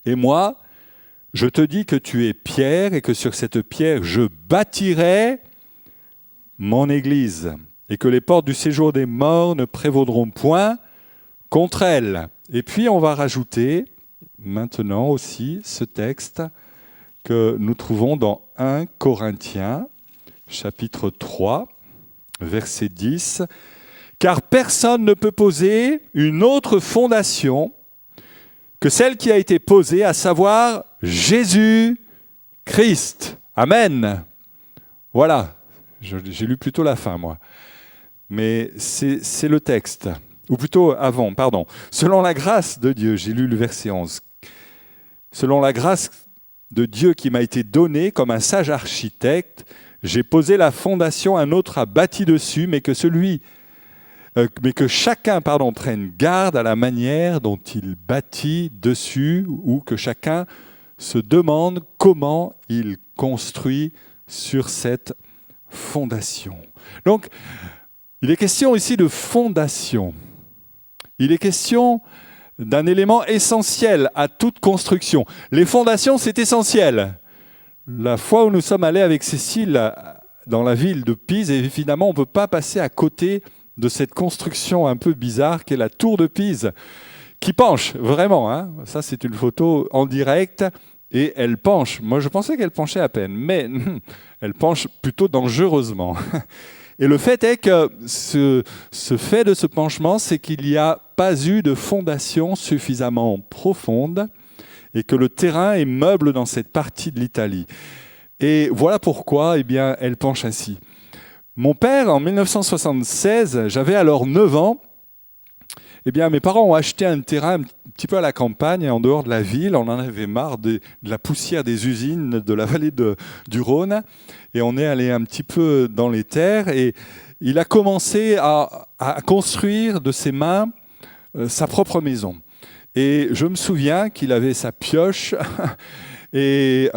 Et moi, je te dis que tu es pierre et que sur cette pierre, je bâtirai mon église et que les portes du séjour des morts ne prévaudront point contre elle. Et puis, on va rajouter maintenant aussi ce texte que nous trouvons dans 1 Corinthiens, chapitre 3, verset 10. « Car personne ne peut poser une autre fondation que celle qui a été posée, à savoir Jésus-Christ. » Amen. Voilà, j'ai lu plutôt la fin, moi. Mais c'est le texte. Ou plutôt avant, pardon. Selon la grâce de Dieu, j'ai lu le verset 11. Selon la grâce de Dieu qui m'a été donnée comme un sage architecte, j'ai posé la fondation, un autre a bâti dessus, mais que chacun prenne garde à la manière dont il bâtit dessus, ou que chacun se demande comment il construit sur cette fondation. Donc, il est question ici de fondation. Il est question d'un élément essentiel à toute construction. Les fondations, c'est essentiel. La fois où nous sommes allés avec Cécile dans la ville de Pise, évidemment, on ne peut pas passer à côté de cette construction un peu bizarre qu'est la tour de Pise, qui penche, vraiment. Hein. Ça, c'est une photo en direct, et elle penche. Moi, je pensais qu'elle penchait à peine, mais elle penche plutôt dangereusement. Et le fait est que ce fait de ce penchement, c'est qu'il n'y a pas eu de fondation suffisamment profonde et que le terrain est meuble dans cette partie de l'Italie. Et voilà pourquoi elle penche ainsi. Mon père, en 1976, j'avais alors 9 ans, mes parents ont acheté un terrain un petit peu à la campagne, en dehors de la ville. On en avait marre de la poussière des usines de la vallée du Rhône. Et on est allé un petit peu dans les terres. Et il a commencé à construire de ses mains sa propre maison. Et je me souviens qu'il avait sa pioche et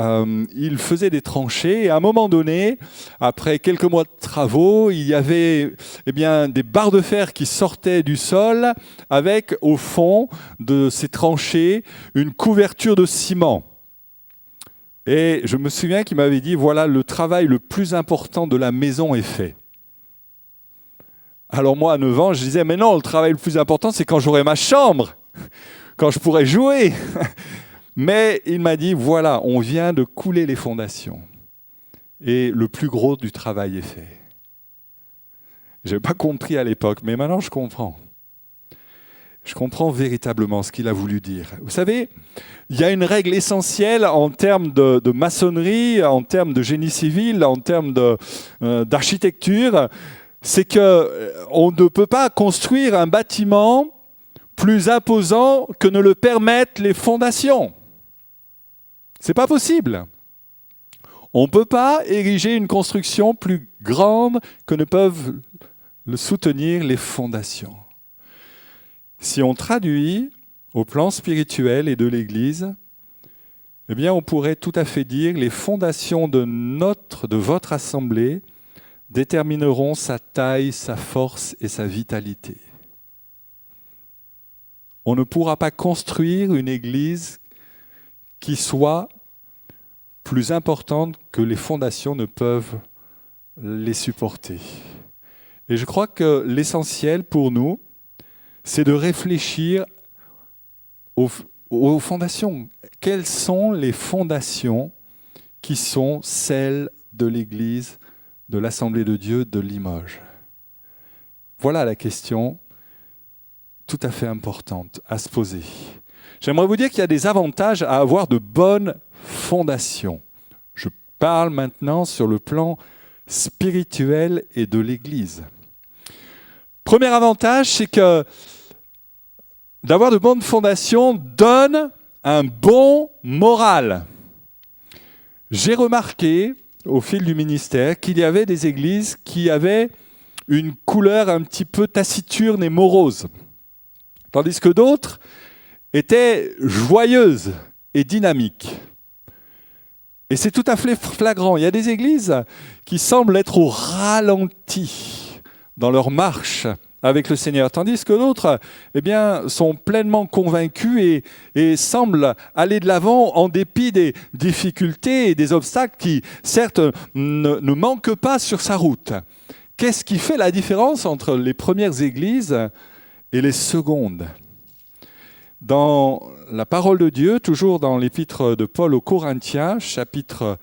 il faisait des tranchées. Et à un moment donné, après quelques mois de travaux, il y avait des barres de fer qui sortaient du sol avec, au fond de ces tranchées, une couverture de ciment. Et je me souviens qu'il m'avait dit, voilà, le travail le plus important de la maison est fait. Alors moi, à 9 ans, je disais, mais non, le travail le plus important, c'est quand j'aurai ma chambre, quand je pourrai jouer. Mais il m'a dit, voilà, on vient de couler les fondations. Et le plus gros du travail est fait. Je n'avais pas compris à l'époque, mais maintenant je comprends. Je comprends véritablement ce qu'il a voulu dire. Vous savez, il y a une règle essentielle en termes de maçonnerie, en termes de génie civil, en termes d'architecture, c'est qu'on ne peut pas construire un bâtiment plus imposant que ne le permettent les fondations. C'est pas possible. On ne peut pas ériger une construction plus grande que ne peuvent le soutenir les fondations. Si on traduit au plan spirituel et de l'Église, on pourrait tout à fait dire que les fondations de votre assemblée détermineront sa taille, sa force et sa vitalité. On ne pourra pas construire une Église qui soit plus importante que les fondations ne peuvent les supporter. Et je crois que l'essentiel pour nous, c'est de réfléchir aux fondations. Quelles sont les fondations qui sont celles de l'Église, de l'Assemblée de Dieu de Limoges? Voilà la question tout à fait importante à se poser. J'aimerais vous dire qu'il y a des avantages à avoir de bonnes fondations. Je parle maintenant sur le plan spirituel et de l'Église. Premier avantage, c'est que d'avoir de bonnes fondations donne un bon moral. J'ai remarqué au fil du ministère qu'il y avait des églises qui avaient une couleur un petit peu taciturne et morose, tandis que d'autres étaient joyeuses et dynamiques. Et c'est tout à fait flagrant. Il y a des églises qui semblent être au ralenti dans leur marche avec le Seigneur, tandis que d'autres sont pleinement convaincus et semblent aller de l'avant en dépit des difficultés et des obstacles qui, certes, ne manquent pas sur sa route. Qu'est-ce qui fait la différence entre les premières églises et les secondes ? Dans la parole de Dieu, toujours dans l'épître de Paul aux Corinthiens, chapitre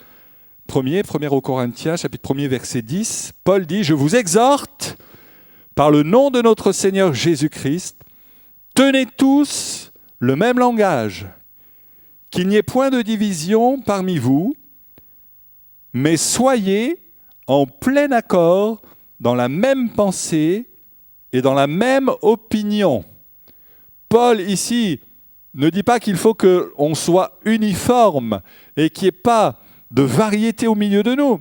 1er aux Corinthiens, chapitre 1er, verset 10, Paul dit « Je vous exhorte, par le nom de notre Seigneur Jésus-Christ, tenez tous le même langage, qu'il n'y ait point de division parmi vous, mais soyez en plein accord dans la même pensée et dans la même opinion. » Paul, ici, ne dit pas qu'il faut qu'on soit uniforme et qu'il n'y ait pas de variété au milieu de nous.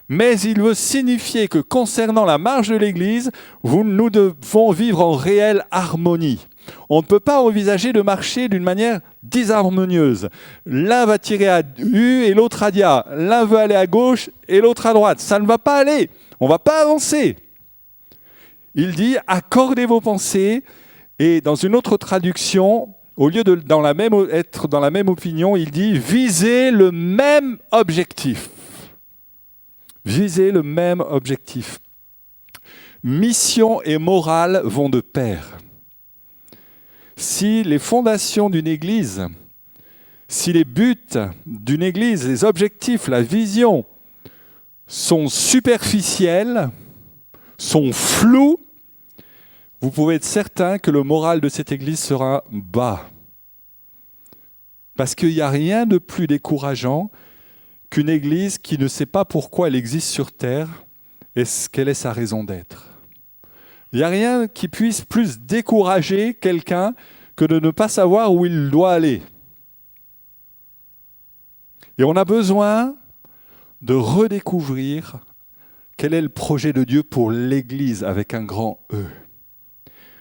Mais il veut signifier que concernant la marche de l'Église, nous devons vivre en réelle harmonie. On ne peut pas envisager de marcher d'une manière disharmonieuse. L'un va tirer à U et l'autre à dia. L'un veut aller à gauche et l'autre à droite. Ça ne va pas aller. On ne va pas avancer. Il dit « accordez vos pensées ». Et dans une autre traduction, au lieu d'être dans la même opinion, il dit « visez le même objectif ». Visez le même objectif. Mission et morale vont de pair. Si les fondations d'une église, si les buts d'une église, les objectifs, la vision sont superficiels, sont flous, vous pouvez être certain que le moral de cette église sera bas. Parce qu'il n'y a rien de plus décourageant qu'une église qui ne sait pas pourquoi elle existe sur terre et quelle est sa raison d'être. Il n'y a rien qui puisse plus décourager quelqu'un que de ne pas savoir où il doit aller. Et on a besoin de redécouvrir quel est le projet de Dieu pour l'Église avec un grand E.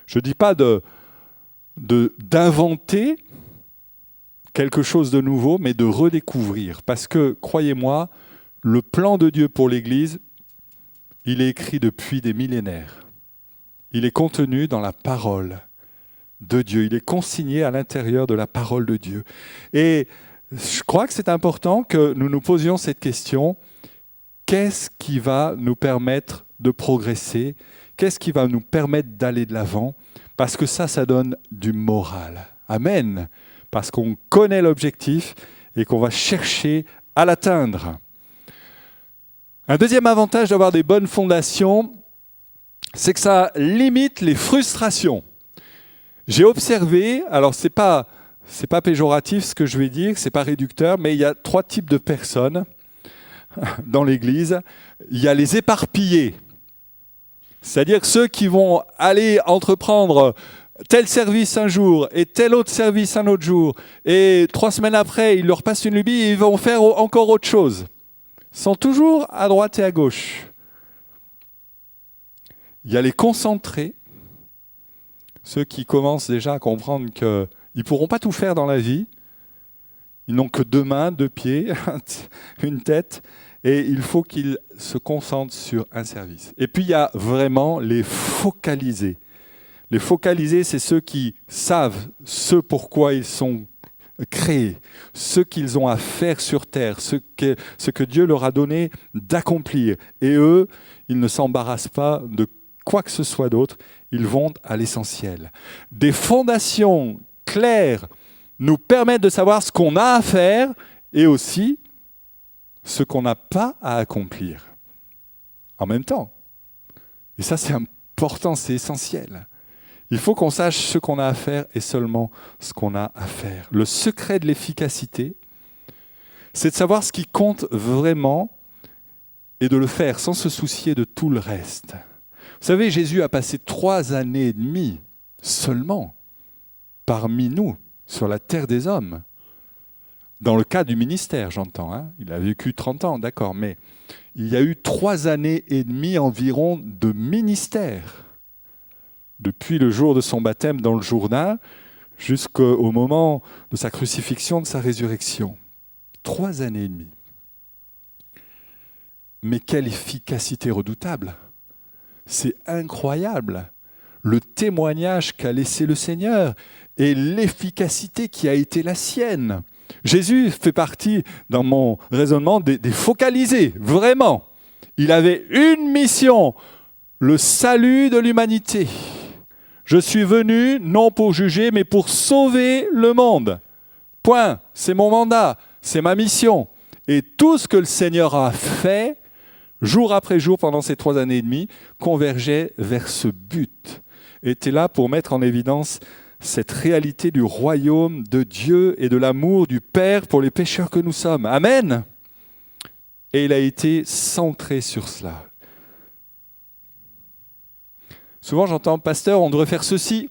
Je ne dis pas d'inventer quelque chose de nouveau, mais de redécouvrir. Parce que, croyez-moi, le plan de Dieu pour l'Église, il est écrit depuis des millénaires. Il est contenu dans la parole de Dieu. Il est consigné à l'intérieur de la parole de Dieu. Et je crois que c'est important que nous nous posions cette question. Qu'est-ce qui va nous permettre de progresser ? Qu'est-ce qui va nous permettre d'aller de l'avant ? Parce que ça donne du moral. Amen. Parce qu'on connaît l'objectif et qu'on va chercher à l'atteindre. Un deuxième avantage d'avoir des bonnes fondations, c'est que ça limite les frustrations. J'ai observé, alors c'est pas péjoratif ce que je vais dire, c'est pas réducteur, mais il y a 3 types de personnes dans l'Église. Il y a les éparpillés. C'est-à-dire ceux qui vont aller entreprendre tel service un jour et tel autre service un autre jour, et 3 semaines après, ils leur passent une lubie et ils vont faire encore autre chose. Ils sont toujours à droite et à gauche. Il y a les concentrés, ceux qui commencent déjà à comprendre qu'ils ne pourront pas tout faire dans la vie. Ils n'ont que 2 mains, 2 pieds, une tête. Et il faut qu'ils se concentrent sur un service. Et puis, il y a vraiment les focalisés. Les focalisés, c'est ceux qui savent ce pourquoi ils sont créés, ce qu'ils ont à faire sur terre, ce que Dieu leur a donné d'accomplir. Et eux, ils ne s'embarrassent pas de quoi que ce soit d'autre. Ils vont à l'essentiel. Des fondations claires nous permettent de savoir ce qu'on a à faire et aussi ce qu'on n'a pas à accomplir en même temps. Et ça, c'est important, c'est essentiel. Il faut qu'on sache ce qu'on a à faire et seulement ce qu'on a à faire. Le secret de l'efficacité, c'est de savoir ce qui compte vraiment et de le faire sans se soucier de tout le reste. Vous savez, Jésus a passé 3 années et demie seulement parmi nous, sur la terre des hommes. Dans le cas du ministère, j'entends. Hein. Il a vécu 30 ans, d'accord, mais il y a eu 3 années et demie environ de ministère. Depuis le jour de son baptême dans le Jourdain jusqu'au moment de sa crucifixion, de sa résurrection. 3 années et demie. Mais quelle efficacité redoutable! C'est incroyable le témoignage qu'a laissé le Seigneur et l'efficacité qui a été la sienne. Jésus fait partie, dans mon raisonnement, des focalisés, vraiment. Il avait une mission, le salut de l'humanité. Je suis venu non pour juger, mais pour sauver le monde. Point. C'est mon mandat, c'est ma mission. Et tout ce que le Seigneur a fait, jour après jour, pendant ces 3 années et demie, convergeait vers ce but. Était là pour mettre en évidence cette réalité du royaume de Dieu et de l'amour du Père pour les pécheurs que nous sommes. Amen. Et il a été centré sur cela. Souvent j'entends, pasteur, on devrait faire ceci.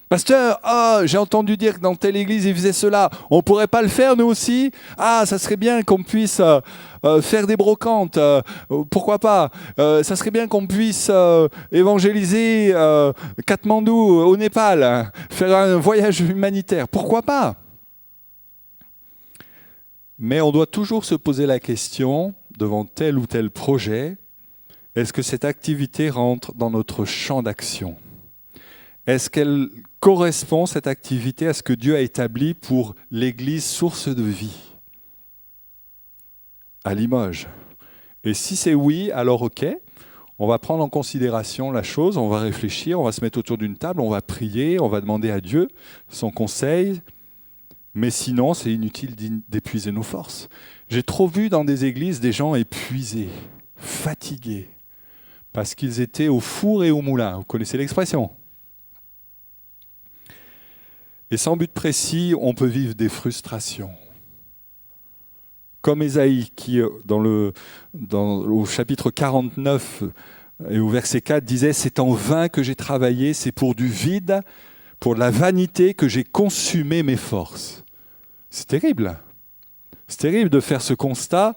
Pasteur, j'ai entendu dire que dans telle église, ils faisaient cela. On ne pourrait pas le faire, nous aussi? Ça serait bien qu'on puisse faire des brocantes. Pourquoi pas? Ça serait bien qu'on puisse évangéliser Katmandou, au Népal, faire un voyage humanitaire. Pourquoi pas? Mais on doit toujours se poser la question, devant tel ou tel projet, est-ce que cette activité rentre dans notre champ d'action? Est-ce qu'elle correspond, cette activité, à ce que Dieu a établi pour l'Église source de vie à Limoges? Et si c'est oui, alors ok, on va prendre en considération la chose, on va réfléchir, on va se mettre autour d'une table, on va prier, on va demander à Dieu son conseil. Mais sinon, c'est inutile d'épuiser nos forces. J'ai trop vu dans des églises des gens épuisés, fatigués, parce qu'ils étaient au four et au moulin. Vous connaissez l'expression? Et sans but précis, on peut vivre des frustrations. Comme Ésaïe, qui, au chapitre 49 et au verset 4, disait « C'est en vain que j'ai travaillé, c'est pour du vide, pour de la vanité que j'ai consumé mes forces. » C'est terrible. C'est terrible de faire ce constat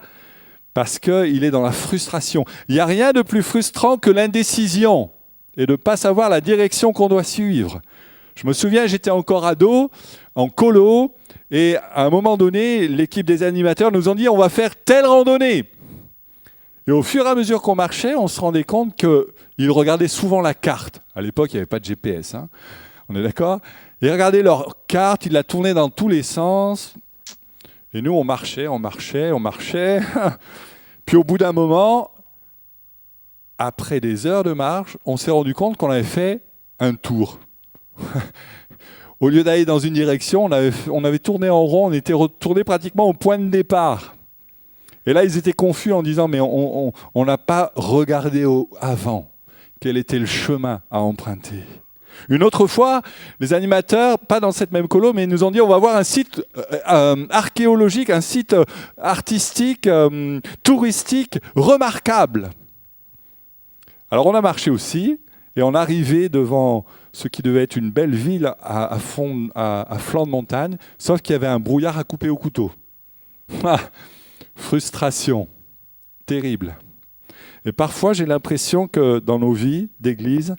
parce qu'il est dans la frustration. Il n'y a rien de plus frustrant que l'indécision et de ne pas savoir la direction qu'on doit suivre. Je me souviens, j'étais encore ado, en colo, et à un moment donné, l'équipe des animateurs nous ont dit « on va faire telle randonnée ». Et au fur et à mesure qu'on marchait, on se rendait compte qu'ils regardaient souvent la carte. À l'époque, il n'y avait pas de GPS, hein. On est d'accord? Ils regardaient leur carte, ils la tournaient dans tous les sens. Et nous, on marchait. Puis au bout d'un moment, après des heures de marche, on s'est rendu compte qu'on avait fait un tour. Au lieu d'aller dans une direction, on avait tourné en rond, on était retourné pratiquement au point de départ. Et là, ils étaient confus en disant « mais on n'a pas regardé avant quel était le chemin à emprunter ». Une autre fois, les animateurs, pas dans cette même colo, mais ils nous ont dit on va voir un site archéologique, un site artistique, touristique, remarquable. Alors on a marché aussi, et on arrivait devant ce qui devait être une belle ville à flanc de montagne, sauf qu'il y avait un brouillard à couper au couteau. Frustration, terrible. Et parfois j'ai l'impression que dans nos vies d'église,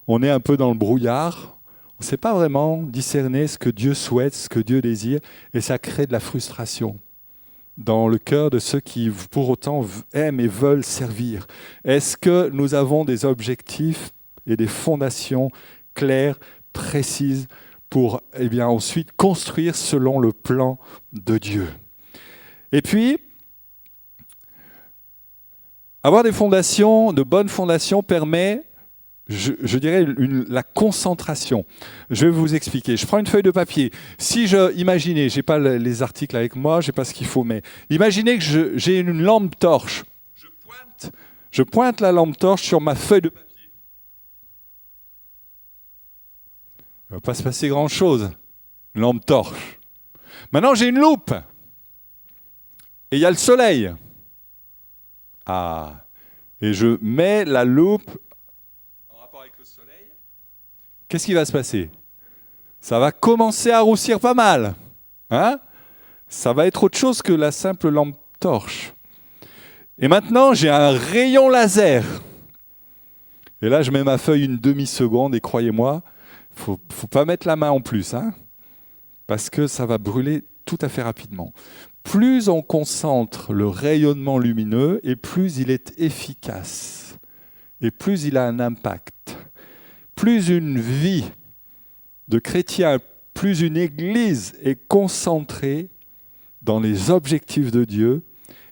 on est un peu dans le brouillard, on ne sait pas vraiment discerner ce que Dieu souhaite, ce que Dieu désire, et ça crée de la frustration dans le cœur de ceux qui, pour autant, aiment et veulent servir. Est-ce que nous avons des objectifs et des fondations claires, précises, pour ensuite construire selon le plan de Dieu? Et puis, avoir des fondations, de bonnes fondations, permet... Je dirais la concentration. Je vais vous expliquer. Je prends une feuille de papier. Imaginez, je n'ai pas les articles avec moi, je n'ai pas ce qu'il faut, mais imaginez que j'ai une lampe torche. Je pointe la lampe torche sur ma feuille de papier. Il ne va pas se passer grand-chose. Une lampe torche. Maintenant, j'ai une loupe. Et il y a le soleil. Et je mets la loupe avec le soleil, qu'est-ce qui va se passer? Ça va commencer à roussir pas mal. Hein? Ça va être autre chose que la simple lampe torche. Et maintenant, j'ai un rayon laser. Et là, je mets ma feuille une demi-seconde et croyez-moi, faut pas mettre la main en plus, hein? Parce que ça va brûler tout à fait rapidement. Plus on concentre le rayonnement lumineux et plus il est efficace. Et plus il a un impact. plus une vie de chrétien, plus une église est concentrée dans les objectifs de Dieu,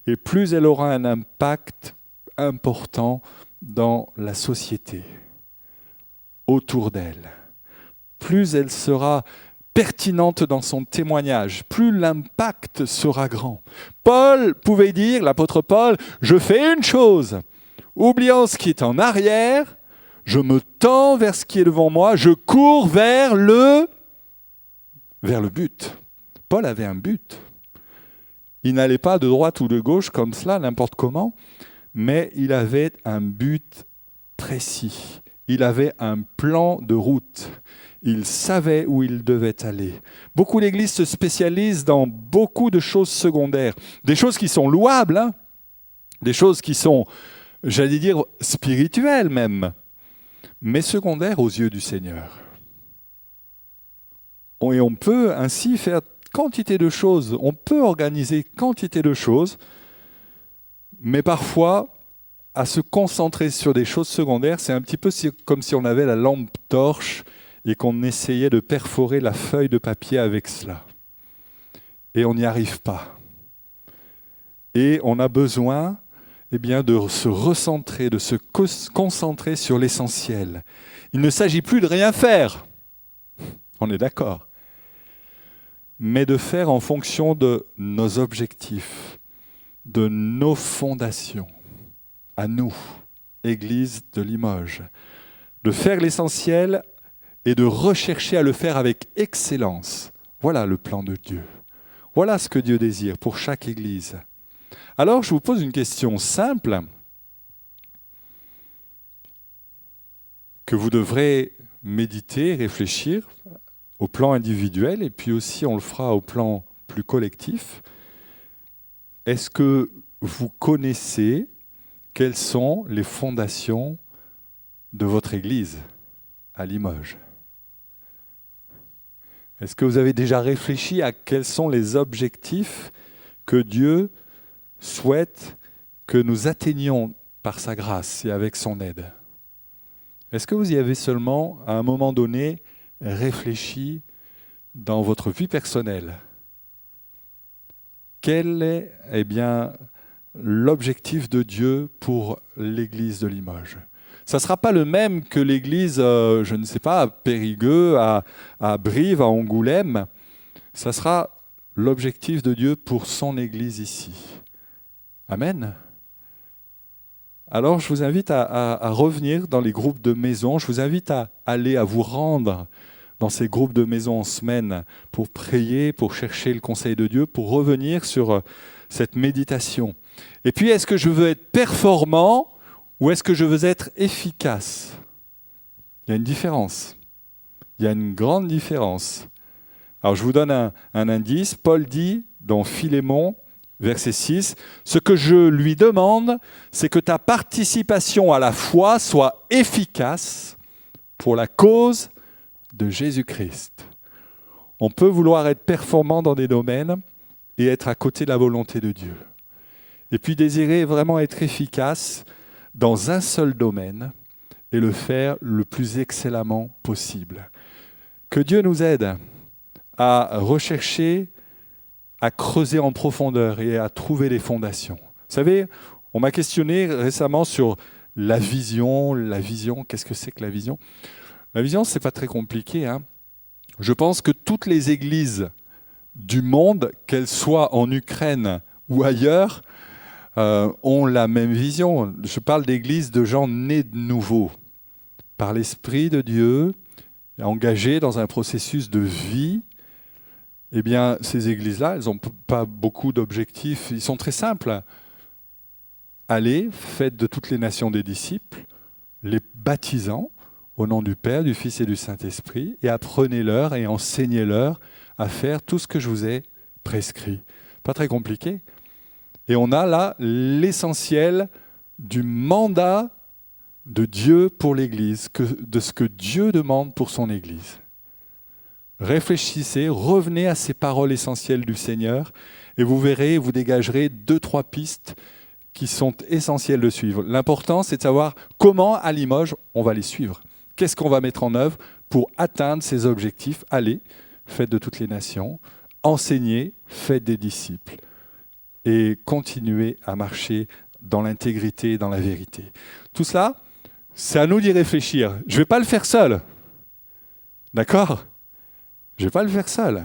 et plus elle aura un impact important dans la société, autour d'elle. Plus elle sera pertinente dans son témoignage, plus l'impact sera grand. Paul pouvait dire, l'apôtre Paul, « Je fais une chose, oubliant ce qui est en arrière, je me tends vers ce qui est devant moi, je cours vers le but. » Paul avait un but. Il n'allait pas de droite ou de gauche comme cela, n'importe comment, mais il avait un but précis. Il avait un plan de route. Il savait où il devait aller. Beaucoup d'églises se spécialisent dans beaucoup de choses secondaires. Des choses qui sont louables, hein, des choses qui sont, j'allais dire, spirituelles même, mais secondaires aux yeux du Seigneur. Et on peut ainsi faire quantité de choses, on peut organiser quantité de choses, mais parfois, à se concentrer sur des choses secondaires, c'est un petit peu comme si on avait la lampe torche et qu'on essayait de perforer la feuille de papier avec cela. Et on n'y arrive pas. Et on a besoin de se recentrer, de se concentrer sur l'essentiel. Il ne s'agit plus de rien faire, on est d'accord, mais de faire en fonction de nos objectifs, de nos fondations, à nous, Église de Limoges, de faire l'essentiel et de rechercher à le faire avec excellence. Voilà le plan de Dieu. Voilà ce que Dieu désire pour chaque Église. Alors, je vous pose une question simple que vous devrez méditer, réfléchir au plan individuel, et puis aussi on le fera au plan plus collectif. Est-ce que vous connaissez quelles sont les fondations de votre Église à Limoges? Est-ce que vous avez déjà réfléchi à quels sont les objectifs que Dieu souhaite que nous atteignions par sa grâce et avec son aide? Est-ce que vous y avez seulement, à un moment donné, réfléchi dans votre vie personnelle? Quel est, l'objectif de Dieu pour l'Église de Limoges? Ça ne sera pas le même que l'Église, je ne sais pas, à Périgueux, à Brive, à Angoulême. Ça sera l'objectif de Dieu pour son Église ici. Amen. Alors, je vous invite à revenir dans les groupes de maison. Je vous invite à aller, à vous rendre dans ces groupes de maison en semaine pour prier, pour chercher le conseil de Dieu, pour revenir sur cette méditation. Et puis, est-ce que je veux être performant ou est-ce que je veux être efficace? Il y a une différence. Il y a une grande différence. Alors, je vous donne un indice. Paul dit dans Philémon, verset 6, « Ce que je lui demande, c'est que ta participation à la foi soit efficace pour la cause de Jésus-Christ. » On peut vouloir être performant dans des domaines et être à côté de la volonté de Dieu. Et puis désirer vraiment être efficace dans un seul domaine et le faire le plus excellemment possible. Que Dieu nous aide à rechercher, à creuser en profondeur et à trouver les fondations. Vous savez, on m'a questionné récemment sur la vision. La vision, qu'est-ce que c'est que la vision? La vision, ce n'est pas très compliqué, hein. Je pense que toutes les églises du monde, qu'elles soient en Ukraine ou ailleurs, ont la même vision. Je parle d'églises de gens nés de nouveau, par l'Esprit de Dieu, engagés dans un processus de vie. Eh bien, ces églises-là, elles n'ont pas beaucoup d'objectifs. Ils sont très simples. Allez, faites de toutes les nations des disciples, les baptisant au nom du Père, du Fils et du Saint-Esprit, et apprenez-leur et enseignez-leur à faire tout ce que je vous ai prescrit. Pas très compliqué. Et on a là l'essentiel du mandat de Dieu pour l'Église, de ce que Dieu demande pour son Église. Réfléchissez, revenez à ces paroles essentielles du Seigneur, et vous verrez, vous dégagerez 2-3 pistes qui sont essentielles de suivre. L'important, c'est de savoir comment, à Limoges, on va les suivre. Qu'est-ce qu'on va mettre en œuvre pour atteindre ces objectifs? Allez, faites de toutes les nations, enseignez, faites des disciples et continuez à marcher dans l'intégrité et dans la vérité. Tout cela, c'est à nous d'y réfléchir. Je ne vais pas le faire seul. D'accord? Je ne vais pas le faire seul.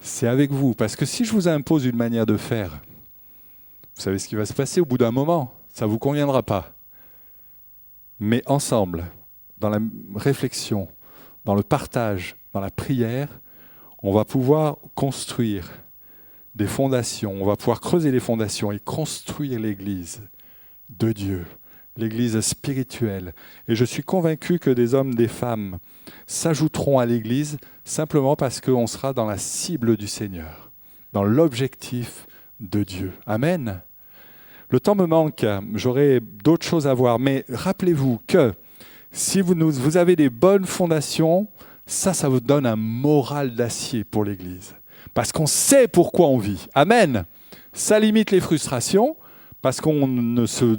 C'est avec vous. Parce que si je vous impose une manière de faire, vous savez ce qui va se passer au bout d'un moment. Ça ne vous conviendra pas. Mais ensemble, dans la réflexion, dans le partage, dans la prière, on va pouvoir construire des fondations. On va pouvoir creuser les fondations et construire l'Église de Dieu, l'Église spirituelle. Et je suis convaincu que des hommes, des femmes s'ajouteront à l'Église simplement parce qu'on sera dans la cible du Seigneur, dans l'objectif de Dieu. Amen. Le temps me manque, j'aurai d'autres choses à voir, mais rappelez-vous que si vous avez des bonnes fondations, ça vous donne un moral d'acier pour l'Église. Parce qu'on sait pourquoi on vit. Amen. Ça limite les frustrations, parce qu'on ne se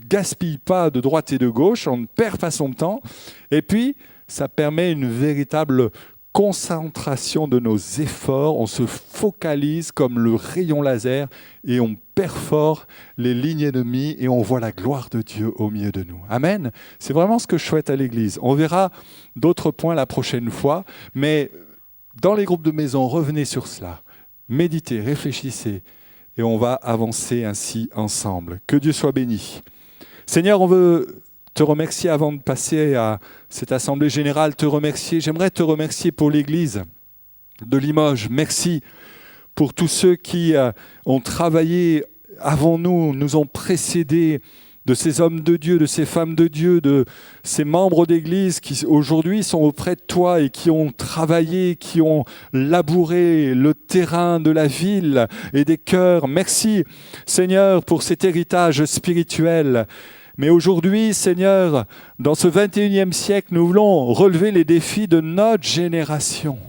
gaspille pas de droite et de gauche, on ne perd pas son temps. Et puis, ça permet une véritable concentration de nos efforts. On se focalise comme le rayon laser et on perfore les lignes ennemies et on voit la gloire de Dieu au milieu de nous. Amen. C'est vraiment ce que je souhaite à l'Église. On verra d'autres points la prochaine fois, mais dans les groupes de maison, revenez sur cela. Méditez, réfléchissez et on va avancer ainsi ensemble. Que Dieu soit béni. Seigneur, on veut te remercier avant de passer à cette assemblée générale, te remercier. J'aimerais te remercier pour l'Église de Limoges. Merci pour tous ceux qui ont travaillé avant nous, nous ont précédés, de ces hommes de Dieu, de ces femmes de Dieu, de ces membres d'Église qui aujourd'hui sont auprès de toi et qui ont travaillé, qui ont labouré le terrain de la ville et des cœurs. Merci Seigneur pour cet héritage spirituel. Mais aujourd'hui, Seigneur, dans ce 21e siècle, nous voulons relever les défis de notre génération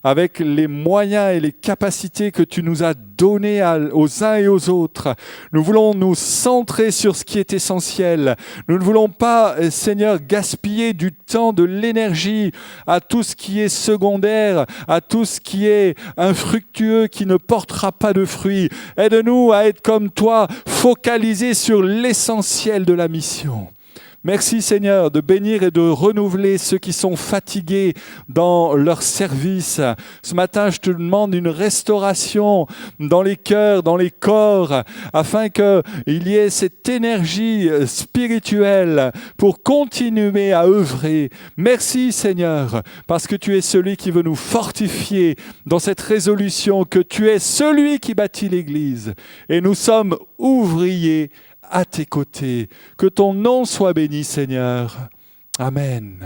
avec les moyens et les capacités que tu nous as donnés aux uns et aux autres. Nous voulons nous centrer sur ce qui est essentiel. Nous ne voulons pas, Seigneur, gaspiller du temps, de l'énergie à tout ce qui est secondaire, à tout ce qui est infructueux, qui ne portera pas de fruits. Aide-nous à être comme toi, focalisés sur l'essentiel de la mission. Merci Seigneur de bénir et de renouveler ceux qui sont fatigués dans leur service. Ce matin, je te demande une restauration dans les cœurs, dans les corps, afin qu'il y ait cette énergie spirituelle pour continuer à œuvrer. Merci Seigneur, parce que tu es celui qui veut nous fortifier dans cette résolution, que tu es celui qui bâtit l'Église. Et nous sommes ouvriers à tes côtés. Que ton nom soit béni, Seigneur. Amen.